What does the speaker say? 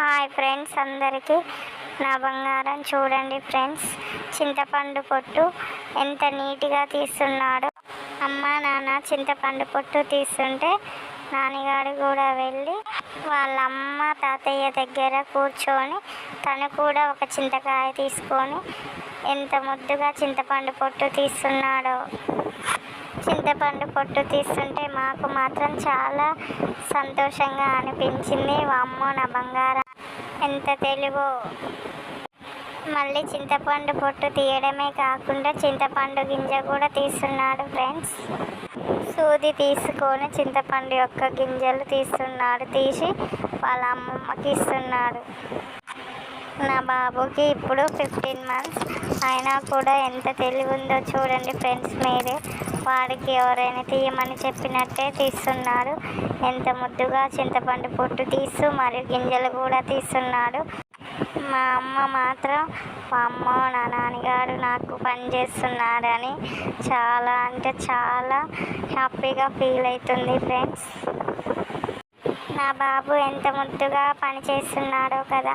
Hi friends, అందరికీ నా బంగారం. చూడండి ఫ్రెండ్స్, చింతపండు పొట్టు ఎంత నీట్గా తీస్తున్నాడో. అమ్మ నాన్న చింతపండు పొట్టు తీస్తుంటే నాన్నగారు కూడా వెళ్ళి వాళ్ళ అమ్మ తాతయ్య దగ్గర కూర్చొని తను కూడా ఒక చింతకాయ తీసుకొని ఎంత ముద్దుగా చింతపండు పొట్టు తీస్తున్నాడో. చింతపండు పొట్టు తీస్తుంటే మాకు మాత్రం చాలా సంతోషంగా అనిపించింది. వామ్మో నా బంగారం ఎంత తెలుగో. మళ్ళీ చింతపండు పొట్టు తీయడమే కాకుండా చింతపండు గింజ కూడా తీస్తున్నాడు ఫ్రెండ్స్. సూది తీసుకొని చింతపండు యొక్క గింజలు తీస్తున్నాడు. తీసి వాళ్ళ అమ్మమ్మకి ఇస్తున్నాడు. నా బాబుకి ఇప్పుడు 15 months అయినా కూడా ఎంత తెలివి ఉందో చూడండి ఫ్రెండ్స్ మీరే. వాడికి ఎవరైనా తీయమని చెప్పినట్టే తీస్తున్నాడు. ఎంత ముద్దుగా చింతపండు పొట్టు తీస్తూ మరియు గింజలు కూడా తీస్తున్నాడు. మా అమ్మ మాత్రం అమ్మో నా నాన్నగారు నాకు పని చేస్తున్నాడని చాలా అంటే చాలా హ్యాపీగా ఫీల్ అవుతుంది ఫ్రెండ్స్. నా బాబు ఎంత ముద్దుగా పని చేస్తున్నాడో కదా.